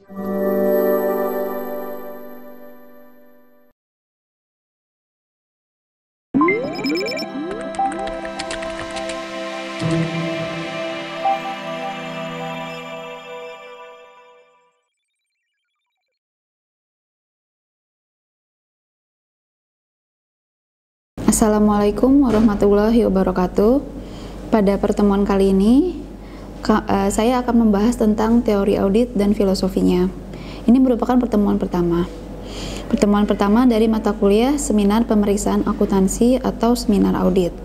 Assalamualaikum warahmatullahi wabarakatuh. Pada pertemuan kali ini, saya akan membahas tentang teori audit dan filosofinya. Ini merupakan pertemuan pertama. Pertemuan pertama dari mata kuliah Seminar Pemeriksaan Akuntansi atau Seminar Audit.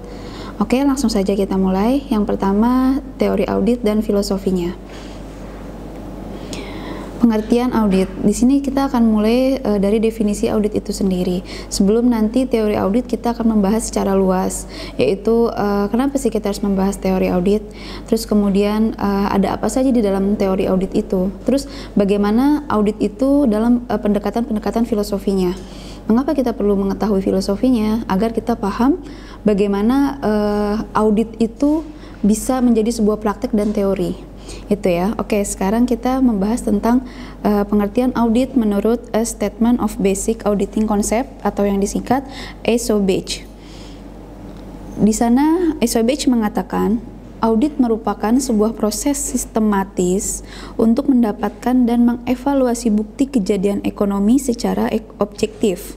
Oke, langsung saja kita mulai. Yang pertama, teori audit dan filosofinya. Pengertian audit. Di sini kita akan mulai dari definisi audit itu sendiri. Sebelum nanti teori audit, kita akan membahas secara luas, yaitu kenapa sih kita harus membahas teori audit, terus kemudian ada apa saja di dalam teori audit itu, terus bagaimana audit itu dalam pendekatan-pendekatan filosofinya. Mengapa kita perlu mengetahui filosofinya? Agar kita paham bagaimana audit itu bisa menjadi sebuah praktek dan teori. Itu ya. Oke, sekarang kita membahas tentang pengertian audit menurut A Statement of Basic Auditing Concept atau yang disingkat ASOBH. Di sana ASOBH mengatakan audit merupakan sebuah proses sistematis untuk mendapatkan dan mengevaluasi bukti kejadian ekonomi secara objektif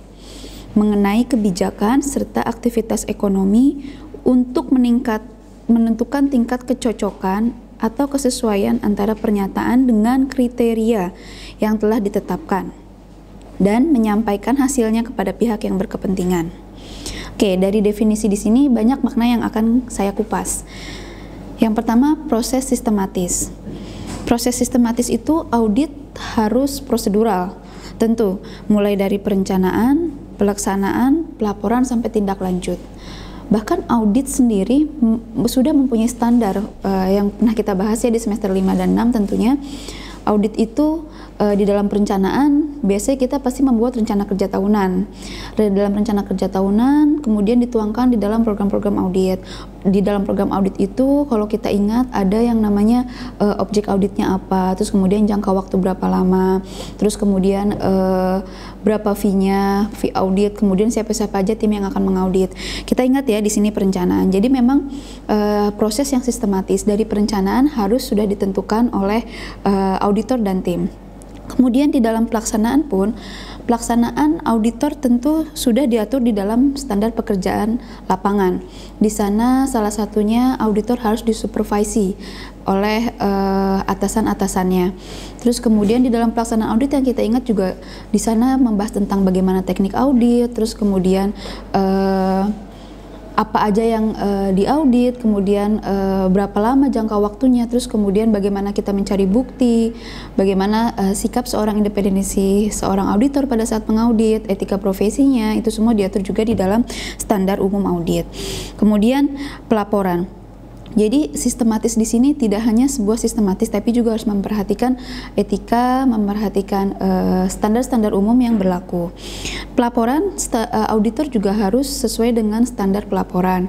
mengenai kebijakan serta aktivitas ekonomi untuk menentukan tingkat kecocokan atau kesesuaian antara pernyataan dengan kriteria yang telah ditetapkan dan menyampaikan hasilnya kepada pihak yang berkepentingan. Oke, dari definisi di sini banyak makna yang akan saya kupas. Yang pertama, proses sistematis. Proses sistematis itu audit harus prosedural. Tentu, mulai dari perencanaan, pelaksanaan, pelaporan sampai tindak lanjut. Bahkan audit sendiri sudah mempunyai standar yang pernah kita bahas ya di semester 5 dan 6 tentunya. Audit itu di dalam perencanaan biasanya kita pasti membuat rencana kerja tahunan. Dari dalam rencana kerja tahunan kemudian dituangkan di dalam program-program audit. Di dalam program audit itu kalau kita ingat ada yang namanya objek auditnya apa, terus kemudian jangka waktu berapa lama, terus kemudian berapa fee-nya, fee audit, kemudian siapa-siapa aja tim yang akan mengaudit. Kita ingat ya di sini perencanaan. Jadi memang proses yang sistematis dari perencanaan harus sudah ditentukan oleh auditor dan tim. Kemudian di dalam pelaksanaan pun, pelaksanaan auditor tentu sudah diatur di dalam standar pekerjaan lapangan. Di sana salah satunya auditor harus disupervisi oleh atasan-atasannya. Terus kemudian di dalam pelaksanaan audit yang kita ingat juga di sana membahas tentang bagaimana teknik audit, terus kemudian apa aja yang diaudit, kemudian berapa lama jangka waktunya, terus kemudian bagaimana kita mencari bukti, bagaimana sikap seorang independensi seorang auditor pada saat mengaudit, etika profesinya, itu semua diatur juga di dalam standar umum audit. Kemudian pelaporan. Jadi sistematis di sini tidak hanya sebuah sistematis, tapi juga harus memperhatikan etika, memperhatikan standar-standar umum yang berlaku. Pelaporan auditor juga harus sesuai dengan standar pelaporan.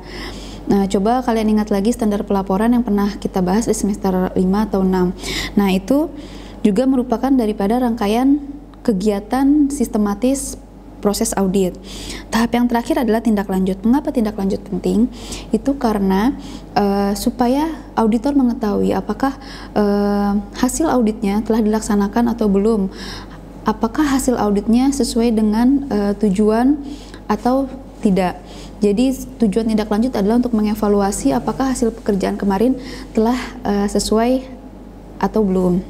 Nah, coba kalian ingat lagi standar pelaporan yang pernah kita bahas di semester 5 atau 6. Nah, itu juga merupakan daripada rangkaian kegiatan sistematis proses audit. Tahap yang terakhir adalah tindak lanjut. Mengapa tindak lanjut penting? Itu karena supaya auditor mengetahui apakah hasil auditnya telah dilaksanakan atau belum. Apakah hasil auditnya sesuai dengan tujuan atau tidak. Jadi tujuan tindak lanjut adalah untuk mengevaluasi apakah hasil pekerjaan kemarin telah sesuai atau belum.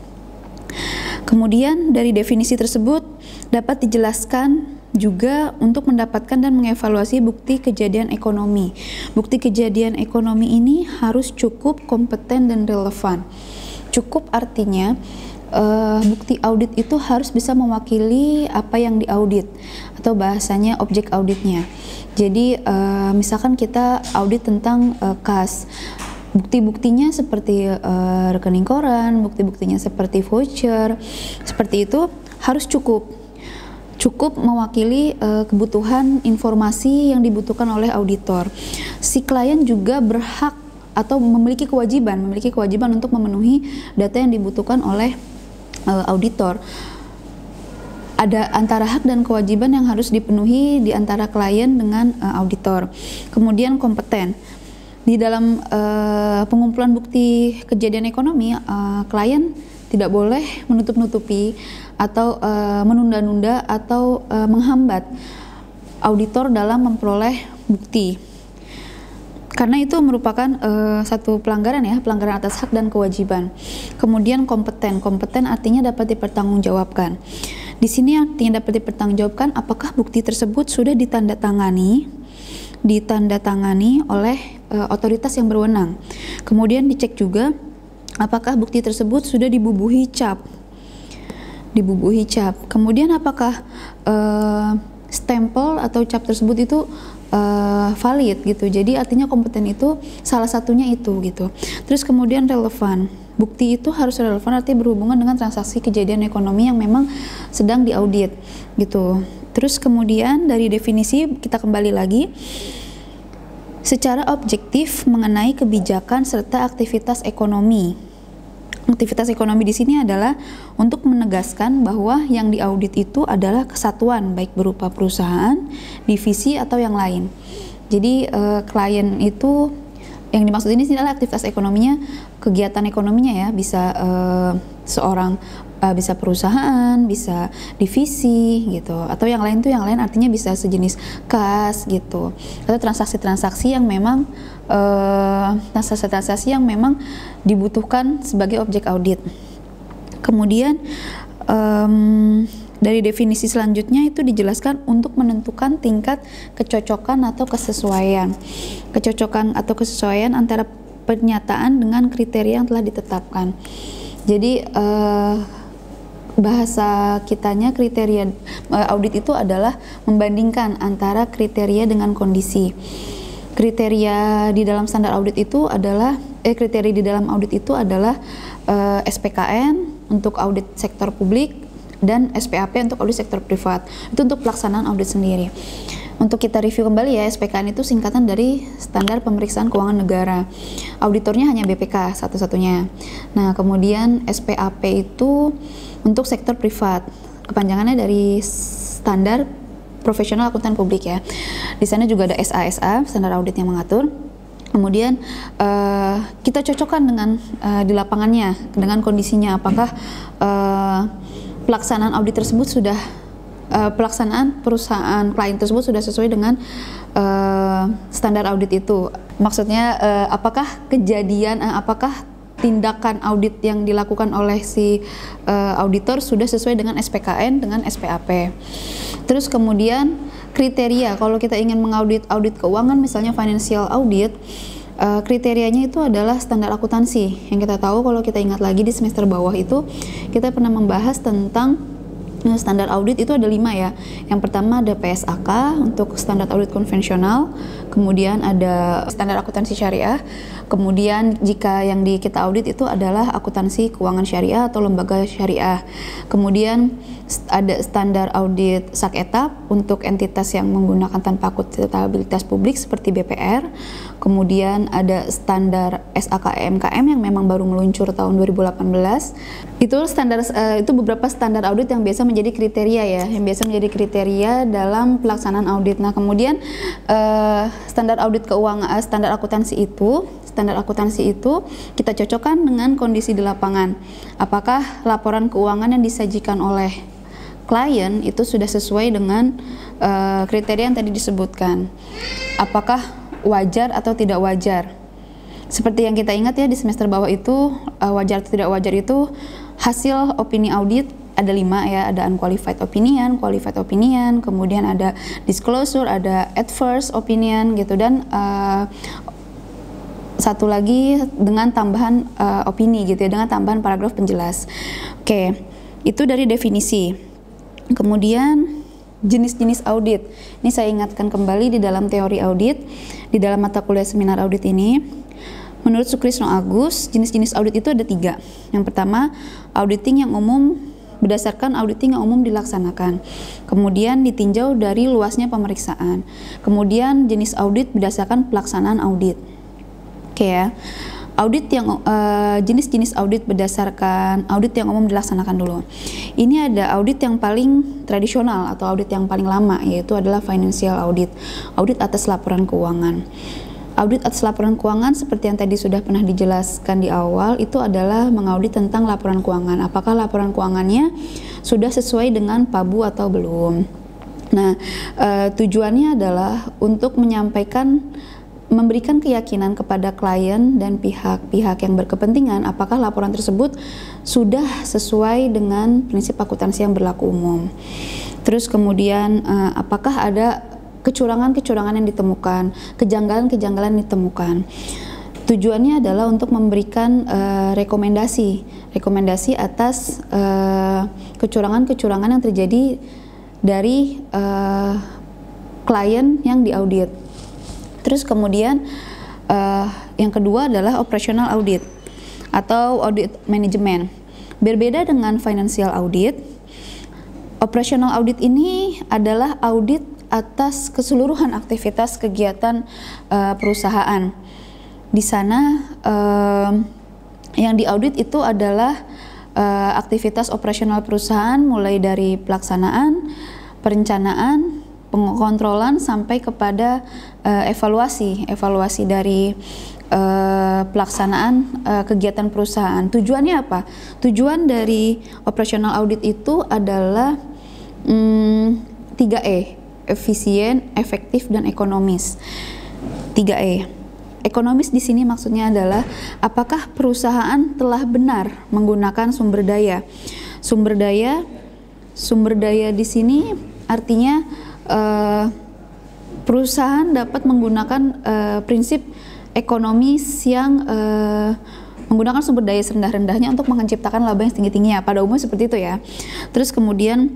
Kemudian dari definisi tersebut dapat dijelaskan juga untuk mendapatkan dan mengevaluasi bukti kejadian ekonomi. Bukti kejadian ekonomi ini harus cukup kompeten dan relevan. Cukup artinya bukti audit itu harus bisa mewakili apa yang diaudit atau bahasanya objek auditnya. Jadi misalkan kita audit tentang kas, bukti-buktinya seperti rekening koran, bukti-buktinya seperti voucher, seperti itu harus cukup mewakili kebutuhan informasi yang dibutuhkan oleh auditor. Si klien juga berhak atau memiliki kewajiban untuk memenuhi data yang dibutuhkan oleh auditor, ada antara hak dan kewajiban yang harus dipenuhi di antara klien dengan auditor. Kemudian kompeten. Di dalam pengumpulan bukti kejadian ekonomi, klien tidak boleh menutup-nutupi atau menunda-nunda atau menghambat auditor dalam memperoleh bukti. Karena itu merupakan satu pelanggaran ya, pelanggaran atas hak dan kewajiban. Kemudian kompeten. Kompeten artinya dapat dipertanggungjawabkan. Di sini artinya dapat dipertanggungjawabkan apakah bukti tersebut sudah ditandatangani oleh otoritas yang berwenang. Kemudian dicek juga apakah bukti tersebut sudah dibubuhi cap. Kemudian apakah stempel atau cap tersebut itu valid gitu. Jadi artinya kompeten itu salah satunya itu gitu. Terus kemudian relevan. Bukti itu harus relevan, artinya berhubungan dengan transaksi kejadian ekonomi yang memang sedang diaudit gitu. Terus kemudian dari definisi kita kembali lagi, secara objektif mengenai kebijakan serta aktivitas ekonomi. Aktivitas ekonomi di sini adalah untuk menegaskan bahwa yang diaudit itu adalah kesatuan, baik berupa perusahaan, divisi atau yang lain. Jadi klien itu yang dimaksud ini adalah aktivitas ekonominya, kegiatan ekonominya ya, bisa bisa perusahaan, bisa divisi gitu, atau yang lain artinya bisa sejenis kas gitu, atau transaksi-transaksi yang memang dibutuhkan sebagai objek audit. Kemudian dari definisi selanjutnya itu dijelaskan untuk menentukan tingkat kecocokan atau kesesuaian. Kecocokan atau kesesuaian antara pernyataan dengan kriteria yang telah ditetapkan. Jadi bahasa kitanya kriteria audit itu adalah membandingkan antara kriteria dengan kondisi. Kriteria di dalam standar audit itu adalah kriteria di dalam audit itu adalah SPKN untuk audit sektor publik dan SPAP untuk audit sektor privat. Itu untuk pelaksanaan audit sendiri. Untuk kita review kembali ya, SPKN itu singkatan dari Standar Pemeriksaan Keuangan Negara. Auditornya hanya BPK satu-satunya. Nah, kemudian SPAP itu untuk sektor privat. Kepanjangannya dari Standar Profesional Akuntan Publik ya. Di sana juga ada SASA, Standar Audit yang mengatur. Kemudian kita cocokkan dengan di lapangannya, dengan kondisinya, apakah pelaksanaan audit tersebut sudah pelaksanaan perusahaan klien tersebut sudah sesuai dengan standar audit itu. Maksudnya apakah apakah tindakan audit yang dilakukan oleh si auditor sudah sesuai dengan SPKN dengan SPAP. Terus kemudian kriteria, kalau kita ingin mengaudit audit keuangan misalnya financial audit, kriterianya itu adalah standar akuntansi. Yang kita tahu kalau kita ingat lagi di semester bawah itu kita pernah membahas tentang standar audit itu ada 5 ya. Yang pertama ada PSAK untuk standar audit konvensional, kemudian ada standar akuntansi syariah, kemudian jika yang kita audit itu adalah akuntansi keuangan syariah atau lembaga syariah. Kemudian ada standar audit SAK-ETAP untuk entitas yang menggunakan tanpa akuntabilitas publik seperti BPR. Kemudian ada standar SAKMKM yang memang baru meluncur tahun 2018. Itu beberapa standar audit yang biasa menjadi kriteria ya, yang biasa menjadi kriteria dalam pelaksanaan audit. Nah, kemudian standar audit keuangan, standar akuntansi itu kita cocokkan dengan kondisi di lapangan. Apakah laporan keuangan yang disajikan oleh klien itu sudah sesuai dengan kriteria yang tadi disebutkan? Apakah wajar atau tidak wajar? Seperti yang kita ingat ya di semester bawah itu, wajar atau tidak wajar itu hasil opini audit ada 5 ya, ada unqualified opinion, qualified opinion, kemudian ada disclosure, ada adverse opinion gitu, dan satu lagi dengan tambahan opini gitu ya, dengan tambahan paragraf penjelas. Oke, itu dari definisi. Kemudian jenis-jenis audit. Ini saya ingatkan kembali di dalam teori audit, di dalam mata kuliah seminar audit ini. Menurut Sukrisno Agus, jenis-jenis audit itu ada 3. Yang pertama, auditing yang umum berdasarkan auditing yang umum dilaksanakan. Kemudian ditinjau dari luasnya pemeriksaan. Kemudian jenis audit berdasarkan pelaksanaan audit. Oke ya. Audit yang jenis-jenis audit berdasarkan audit yang umum dilaksanakan dulu. Ini ada audit yang paling tradisional atau audit yang paling lama, yaitu adalah financial audit, audit atas laporan keuangan. Audit atas laporan keuangan seperti yang tadi sudah pernah dijelaskan di awal, itu adalah mengaudit tentang laporan keuangan. Apakah laporan keuangannya sudah sesuai dengan PABU atau belum. Nah, tujuannya adalah untuk memberikan keyakinan kepada klien dan pihak-pihak yang berkepentingan apakah laporan tersebut sudah sesuai dengan prinsip akuntansi yang berlaku umum. Terus kemudian apakah ada kecurangan-kecurangan yang ditemukan, kejanggalan-kejanggalan yang ditemukan. Tujuannya adalah untuk memberikan rekomendasi atas kecurangan-kecurangan yang terjadi dari klien yang diaudit. Terus kemudian yang kedua adalah operational audit atau audit manajemen. Berbeda dengan financial audit, operational audit ini adalah audit atas keseluruhan aktivitas kegiatan perusahaan. Di sana yang diaudit itu adalah aktivitas operasional perusahaan mulai dari pelaksanaan, perencanaan, pengontrolan sampai kepada evaluasi dari pelaksanaan kegiatan perusahaan. Tujuannya apa? Tujuan dari operational audit itu adalah 3E, efisien, efektif, dan ekonomis. 3E. Ekonomis di sini maksudnya adalah apakah perusahaan telah benar menggunakan sumber daya. Sumber daya di sini artinya perusahaan dapat menggunakan prinsip ekonomis yang menggunakan sumber daya serendah-rendahnya untuk menciptakan laba yang tinggi-tingginya. Pada umumnya seperti itu ya. Terus kemudian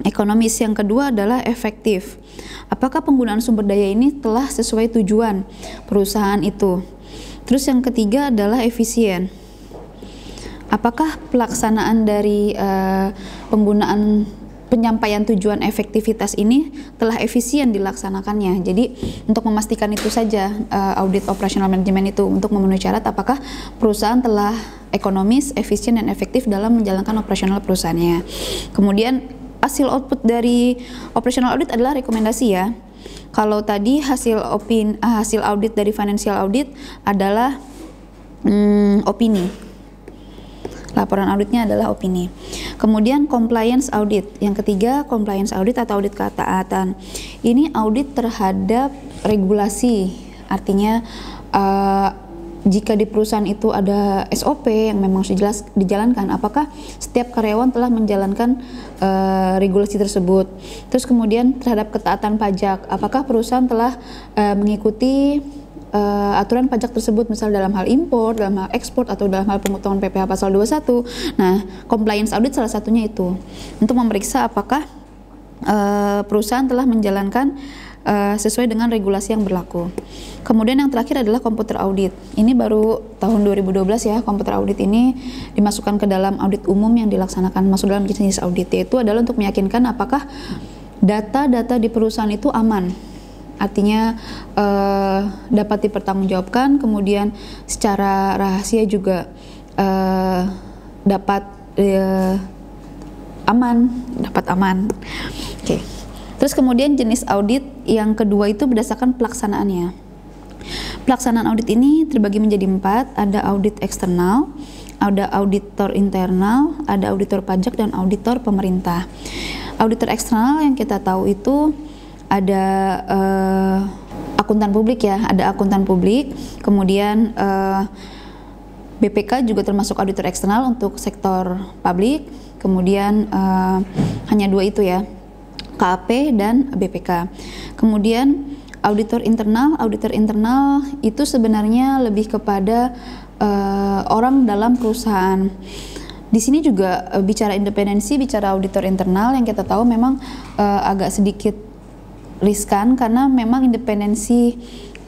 ekonomis yang kedua adalah efektif. Apakah penggunaan sumber daya ini telah sesuai tujuan perusahaan itu? Terus yang ketiga adalah efisien. Apakah pelaksanaan dari penggunaan penyampaian tujuan efektivitas ini telah efisien dilaksanakannya. Jadi untuk memastikan itu saja audit operasional manajemen itu untuk memenuhi syarat apakah perusahaan telah ekonomis, efisien, dan efektif dalam menjalankan operasional perusahaannya. Kemudian hasil output dari operational audit adalah rekomendasi ya. Kalau tadi hasil audit dari financial audit adalah opini. Laporan auditnya adalah opini. Kemudian compliance audit. Yang ketiga, compliance audit atau audit ketaatan. Ini audit terhadap regulasi. Artinya jika di perusahaan itu ada SOP yang memang sudah jelas dijalankan, apakah setiap karyawan telah menjalankan regulasi tersebut. Terus kemudian terhadap ketaatan pajak, apakah perusahaan telah mengikuti aturan pajak tersebut, misal dalam hal impor, dalam hal ekspor, atau dalam hal pemotongan PPh pasal 21. Nah, compliance audit salah satunya itu untuk memeriksa apakah perusahaan telah menjalankan sesuai dengan regulasi yang berlaku. Kemudian yang terakhir adalah komputer audit. Ini baru tahun 2012 ya, komputer audit ini dimasukkan ke dalam audit umum yang dilaksanakan masuk dalam jenis audit, yaitu adalah untuk meyakinkan apakah data-data di perusahaan itu aman. Artinya dapat dipertanggungjawabkan, kemudian secara rahasia juga dapat aman. Oke. Terus kemudian jenis audit yang kedua itu berdasarkan pelaksanaannya. Pelaksanaan audit ini terbagi menjadi 4, ada audit eksternal, ada auditor internal, ada auditor pajak, dan auditor pemerintah. Auditor eksternal yang kita tahu itu ada akuntan publik ya, ada akuntan publik, kemudian BPK juga termasuk auditor eksternal untuk sektor publik, kemudian hanya 2 itu ya, KAP dan BPK. Kemudian auditor internal itu sebenarnya lebih kepada orang dalam perusahaan. Di sini juga bicara independensi, bicara auditor internal yang kita tahu memang agak sedikit riskan karena memang independensi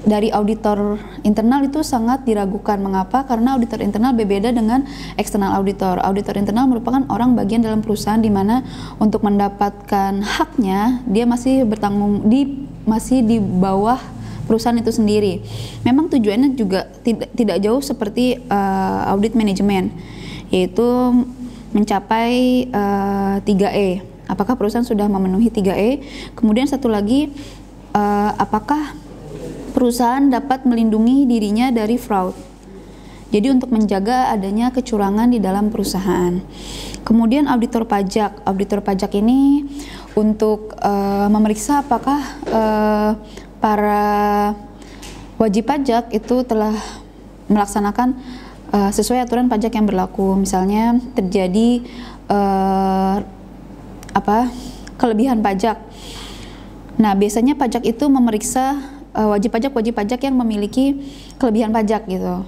dari auditor internal itu sangat diragukan. Mengapa? Karena auditor internal berbeda dengan eksternal auditor. Auditor internal merupakan orang bagian dalam perusahaan di mana untuk mendapatkan haknya dia masih di bawah perusahaan itu sendiri. Memang tujuannya juga tidak jauh seperti audit manajemen, yaitu mencapai 3E. Apakah perusahaan sudah memenuhi 3E? Kemudian satu lagi, apakah perusahaan dapat melindungi dirinya dari fraud. Jadi untuk menjaga adanya kecurangan di dalam perusahaan. Kemudian auditor pajak. Auditor pajak ini untuk memeriksa apakah para wajib pajak itu telah melaksanakan sesuai aturan pajak yang berlaku. Misalnya terjadi kelebihan pajak. Nah, biasanya pajak itu memeriksa wajib pajak yang memiliki kelebihan pajak gitu.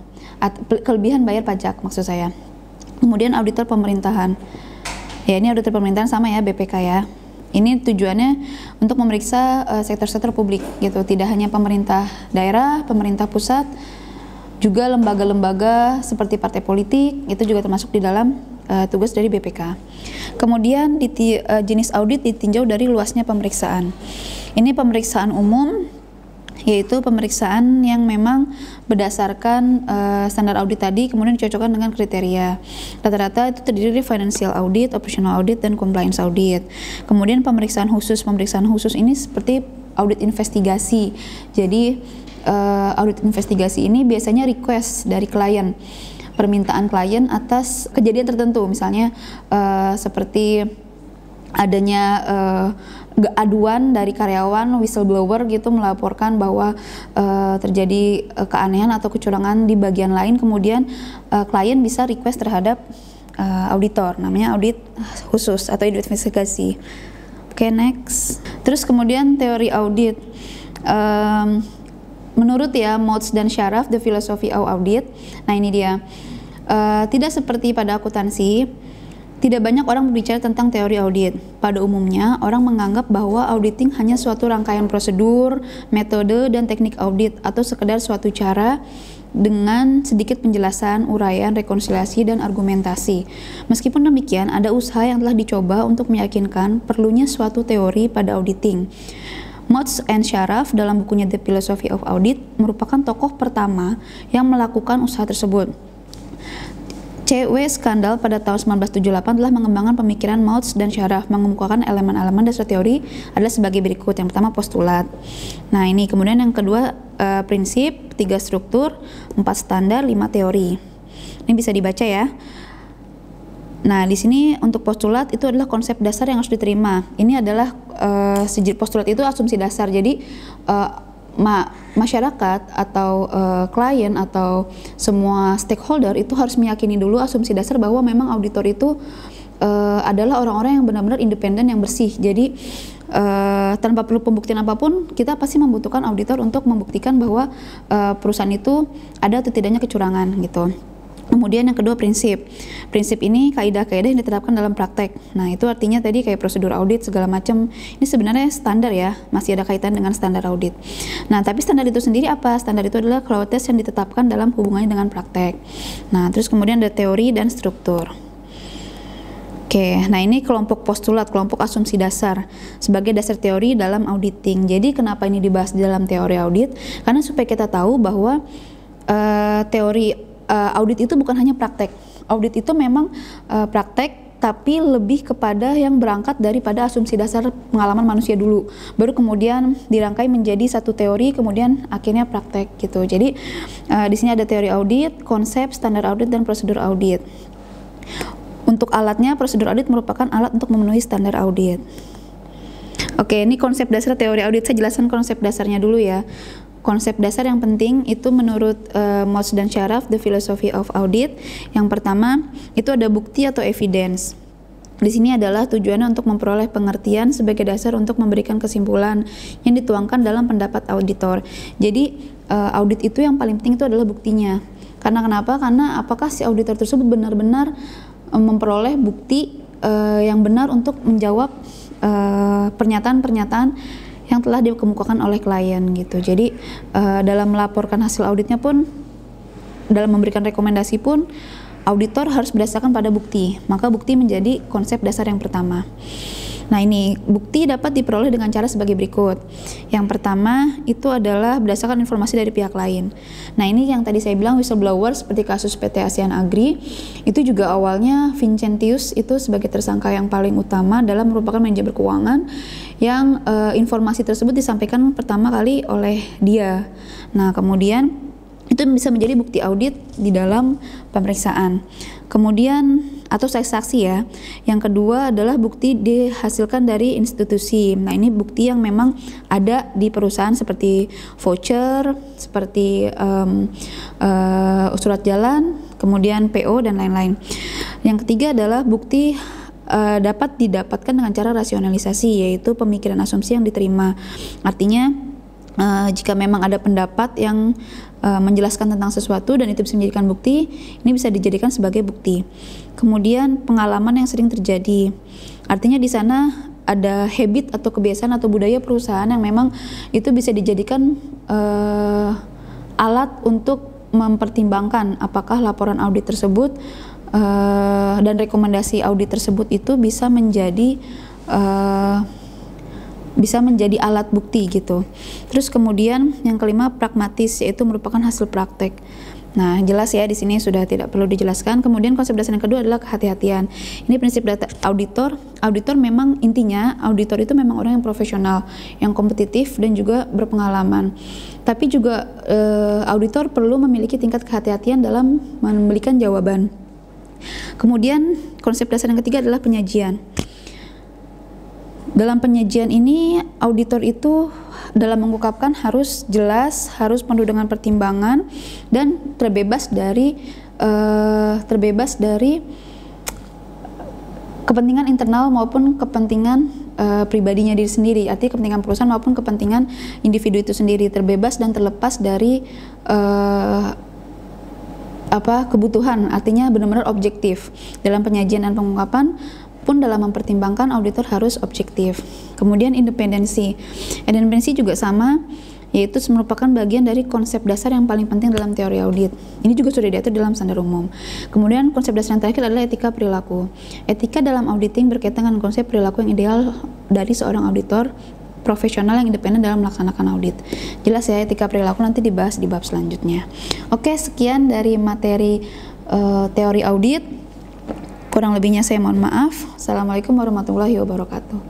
Kelebihan bayar pajak maksud saya. Kemudian auditor pemerintahan. Ya, ini auditor pemerintahan sama ya, BPK ya. Ini tujuannya untuk memeriksa sektor-sektor publik gitu, tidak hanya pemerintah daerah, pemerintah pusat, juga lembaga-lembaga seperti partai politik, itu juga termasuk di dalam tugas dari BPK. Kemudian jenis audit ditinjau dari luasnya pemeriksaan. Ini pemeriksaan umum, yaitu pemeriksaan yang memang berdasarkan standar audit tadi, kemudian dicocokkan dengan kriteria. Rata-rata itu terdiri dari financial audit, operational audit, dan compliance audit. Kemudian pemeriksaan khusus ini seperti audit investigasi. Jadi audit investigasi ini biasanya request dari klien, permintaan klien atas kejadian tertentu, misalnya seperti adanya aduan dari karyawan whistleblower gitu melaporkan bahwa terjadi keanehan atau kecurangan di bagian lain, kemudian klien bisa request terhadap auditor, namanya audit khusus atau audit investigasi. Oke, next. Terus kemudian teori audit. Menurut ya Moats dan Sharaf, The Philosophy of Audit. Nah, ini dia. Tidak seperti pada akuntansi, tidak banyak orang berbicara tentang teori audit. Pada umumnya, orang menganggap bahwa auditing hanya suatu rangkaian prosedur, metode, dan teknik audit, atau sekedar suatu cara dengan sedikit penjelasan, uraian, rekonsiliasi, dan argumentasi. Meskipun demikian, ada usaha yang telah dicoba untuk meyakinkan perlunya suatu teori pada auditing. Moats and Sharaf dalam bukunya The Philosophy of Audit merupakan tokoh pertama yang melakukan usaha tersebut. C.W. Skandal pada tahun 1978 telah mengembangkan pemikiran Moats dan Sharaf, mengemukakan elemen-elemen dasar teori adalah sebagai berikut. Yang pertama, postulat. Nah, ini kemudian yang kedua, prinsip, 3 struktur, 4 standar, 5 teori. Ini bisa dibaca ya. Nah, di sini untuk postulat itu adalah konsep dasar yang harus diterima. Ini adalah postulat itu asumsi dasar. Jadi masyarakat atau klien atau semua stakeholder itu harus meyakini dulu asumsi dasar bahwa memang auditor itu adalah orang-orang yang benar-benar independen, yang bersih. Jadi tanpa perlu pembuktian apapun, kita pasti membutuhkan auditor untuk membuktikan bahwa perusahaan itu ada atau tidaknya kecurangan gitu. Kemudian yang kedua, prinsip. Prinsip ini kaidah-kaidah yang diterapkan dalam praktek. Nah, itu artinya tadi kayak prosedur audit segala macam. Ini sebenarnya standar ya, masih ada kaitan dengan standar audit. Nah, tapi standar itu sendiri apa? Standar itu adalah clauses yang ditetapkan dalam hubungannya dengan praktek. Nah, terus kemudian ada teori dan struktur. Oke, nah ini kelompok postulat, kelompok asumsi dasar sebagai dasar teori dalam auditing. Jadi kenapa ini dibahas di dalam teori audit? Karena supaya kita tahu bahwa teori audit itu bukan hanya praktek. Audit itu memang praktek, tapi lebih kepada yang berangkat daripada asumsi dasar pengalaman manusia dulu. Baru kemudian dirangkai menjadi satu teori, kemudian akhirnya praktek gitu. Jadi di sini ada teori audit, konsep, standar audit, dan prosedur audit. Untuk alatnya, prosedur audit merupakan alat untuk memenuhi standar audit. Oke, ini konsep dasar teori audit. Saya jelaskan konsep dasarnya dulu ya. Konsep dasar yang penting itu menurut Moats dan Sharaf, The Philosophy of Audit. Yang pertama itu ada bukti atau evidence. Di sini adalah tujuannya untuk memperoleh pengertian sebagai dasar untuk memberikan kesimpulan yang dituangkan dalam pendapat auditor. Jadi audit itu yang paling penting itu adalah buktinya. Karena kenapa? Karena apakah si auditor tersebut benar-benar memperoleh bukti yang benar untuk menjawab pernyataan-pernyataan yang telah dikemukakan oleh klien gitu. Jadi dalam melaporkan hasil auditnya pun, dalam memberikan rekomendasi pun, auditor harus berdasarkan pada bukti. Maka bukti menjadi konsep dasar yang pertama. Nah, ini bukti dapat diperoleh dengan cara sebagai berikut. Yang pertama itu adalah berdasarkan informasi dari pihak lain. Nah, ini yang tadi saya bilang whistleblower seperti kasus PT ASEAN Agri, itu juga awalnya Vincentius itu sebagai tersangka yang paling utama dalam merupakan manajer keuangan yang informasi tersebut disampaikan pertama kali oleh dia. Nah, kemudian itu bisa menjadi bukti audit di dalam pemeriksaan. Kemudian atau saksi ya. Yang kedua adalah bukti dihasilkan dari institusi. Nah, ini bukti yang memang ada di perusahaan seperti voucher, seperti surat jalan, kemudian PO dan lain-lain. Yang ketiga adalah bukti dapat didapatkan dengan cara rasionalisasi, yaitu pemikiran asumsi yang diterima. Artinya jika memang ada pendapat yang menjelaskan tentang sesuatu dan itu bisa menjadikan bukti, ini bisa dijadikan sebagai bukti. Kemudian pengalaman yang sering terjadi, artinya di sana ada habit atau kebiasaan atau budaya perusahaan yang memang itu bisa dijadikan alat untuk mempertimbangkan apakah laporan audit tersebut dan rekomendasi audit tersebut itu bisa menjadi alat bukti gitu. Terus kemudian yang kelima pragmatis, yaitu merupakan hasil praktek. Nah, jelas ya di sini sudah tidak perlu dijelaskan. Kemudian konsep dasar yang kedua adalah kehati-hatian. Ini prinsip data auditor. Auditor memang intinya auditor itu memang orang yang profesional, yang kompetitif dan juga berpengalaman. Tapi juga auditor perlu memiliki tingkat kehati-hatian dalam memberikan jawaban. Kemudian konsep dasar yang ketiga adalah penyajian. Dalam penyajian ini, auditor itu dalam mengungkapkan harus jelas, harus penuh dengan pertimbangan, dan terbebas dari kepentingan internal maupun kepentingan pribadinya diri sendiri, artinya kepentingan perusahaan maupun kepentingan individu itu sendiri, terbebas dan terlepas dari kebutuhan, artinya benar-benar objektif dalam penyajian dan pengungkapan. Pun dalam mempertimbangkan, auditor harus objektif. Kemudian independensi juga sama, yaitu merupakan bagian dari konsep dasar yang paling penting dalam teori audit. Ini juga sudah diatur dalam standar umum. Kemudian konsep dasar yang terakhir adalah etika perilaku. Etika dalam auditing berkaitan dengan konsep perilaku yang ideal dari seorang auditor profesional yang independen dalam melaksanakan audit. Jelas ya, etika perilaku nanti dibahas di bab selanjutnya. Oke, sekian dari materi teori audit. Kurang lebihnya saya mohon maaf. Assalamualaikum warahmatullahi wabarakatuh.